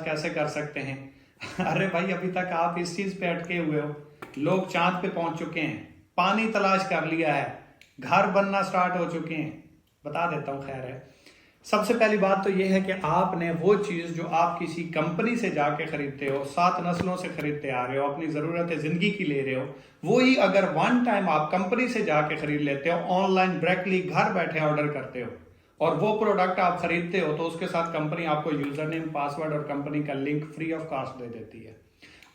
कैसे कर सकते हैं? अरे भाई, अभी तक आप इस चीज पे अटके हुए हो। लोग चांद पे पहुंच चुके हैं, पानी तलाश कर लिया है, घर बनना स्टार्ट हो चुके हैं। बता देता हूं, खैर है। सबसे पहली बात तो यह है कि आपने वो चीज जो आप किसी कंपनी से जाके खरीदते हो, 7 नस्लों से खरीदते आ रहे हो, अपनी जरूरतें जिंदगी की ले रहे हो, वो ही अगर वन टाइम आप कंपनी से जाके खरीद लेते हो, ऑनलाइन डायरेक्टली घर बैठे ऑर्डर करते हो और वो प्रोडक्ट आप खरीदते हो, तो उसके साथ कंपनी आपको यूजर नेम, पासवर्ड और कंपनी का लिंक फ्री ऑफ कॉस्ट दे देती है।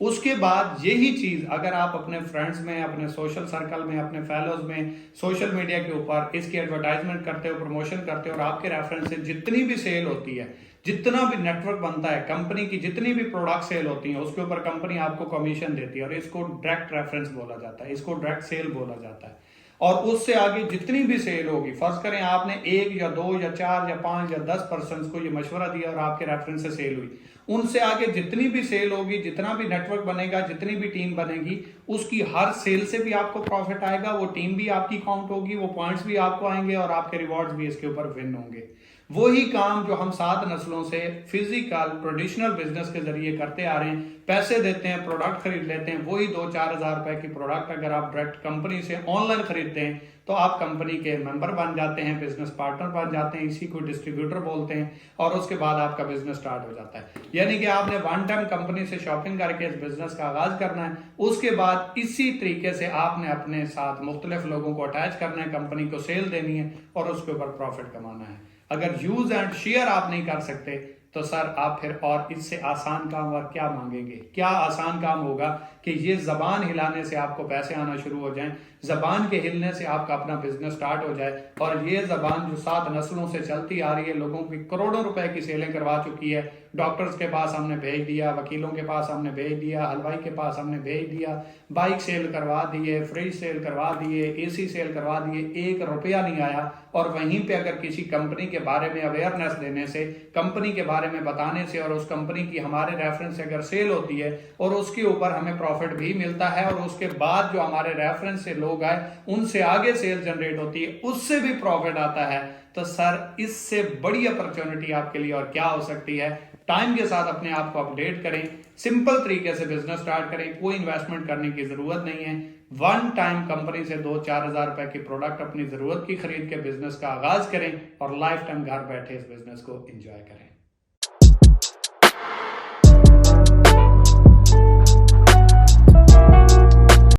उसके बाद यही चीज अगर आप अपने फ्रेंड्स में, अपने सोशल सर्कल में, अपने फेलोज में, सोशल मीडिया के ऊपर इसकी एडवर्टाइजमेंट करते हो, प्रमोशन करते हो, और आपके रेफरेंस से जितनी भी सेल होती है, जितना भी नेटवर्क बनता है, कंपनी की जितनी भी प्रोडक्ट सेल होती है, उसके ऊपर कंपनी आपको कमीशन देती है, और इसको डायरेक्ट रेफरेंस बोला जाता है, इसको डायरेक्ट सेल बोला जाता है। और उससे आगे जितनी भी सेल होगी, फर्ज करें आपने 1 या 2 या 4 या 5 या 10 पर्सन को ये मशवरा दिया और आपके रेफरेंस से सेल हुई, उनसे आगे जितनी भी सेल होगी, जितना भी नेटवर्क बनेगा, जितनी भी टीम बनेगी, उसकी हर सेल से भी आपको प्रॉफिट आएगा, वो टीम भी आपकी काउंट होगी, वो पॉइंट्स भी आपको आएंगे और आपके रिवॉर्ड्स भी इसके ऊपर विन होंगे। वही काम जो हम 7 नस्लों से फिजिकल ट्रेडिशनल बिजनेस के जरिए करते आ रहे हैं, पैसे देते हैं, प्रोडक्ट खरीद लेते हैं, वही 2-4 हजार रुपए की प्रोडक्ट अगर आप डायरेक्ट कंपनी से ऑनलाइन खरीदते हैं तो आप कंपनी के मेंबर बन जाते हैं, बिजनेस पार्टनर बन जाते हैं, इसी को डिस्ट्रीब्यूटर बोलते हैं, और उसके बाद आपका बिजनेस स्टार्ट हो जाता है। यानी कि आपने वन टाइम कंपनी से शॉपिंग करके इस बिजनेस का आगाज करना है, उसके बाद इसी तरीके से आपने अपने साथ मुख्तलिफ लोगों को अटैच करना है, कंपनी को सेल देनी है और उसके ऊपर प्रॉफिट कमाना है। अगर यूज एंड शेयर आप नहीं कर सकते तो सर आप फिर और इससे आसान काम और क्या मांगेंगे? क्या आसान काम होगा कि ये जबान हिलाने से आपको पैसे आना शुरू हो जाएं, जबान के हिलने से आपका अपना बिजनेस स्टार्ट हो जाए, और ये जबान जो 7 नस्लों से चलती आ रही है, लोगों की करोड़ों रुपए की सेलें करवा चुकी है, डॉक्टर्स के पास हमने भेज दिया, वकीलों के पास हमने भेज दिया, हलवाई के पास हमने भेज दिया, बाइक सेल करवा दिए, फ्रिज सेल करवा दिए, एसी सेल करवा दिए, 1 रुपया नहीं आया। और वहीं पे अगर किसी कंपनी के बारे में अवेयरनेस देने से, कंपनी के बारे में बताने से, और उस कंपनी की हमारे रेफरेंस से अगर सेल होती है और उसके ऊपर हमें प्रॉफिट भी मिलता है, और उसके बाद जो हमारे रेफरेंस से लोग आए उनसे आगे सेल जनरेट होती है, उससे भी प्रॉफिट आता है, तो सर इससे बड़ी अपॉर्चुनिटी आपके लिए और क्या हो सकती है? टाइम के साथ अपने आप को अपडेट करें, सिंपल तरीके से बिजनेस स्टार्ट करें, कोई इन्वेस्टमेंट करने की जरूरत नहीं है। वन टाइम कंपनी से 2-4 हजार रुपए की प्रोडक्ट अपनी जरूरत की खरीद के बिजनेस का आगाज करें और लाइफ टाइम घर बैठे इस बिजनेस को एंजॉय करें।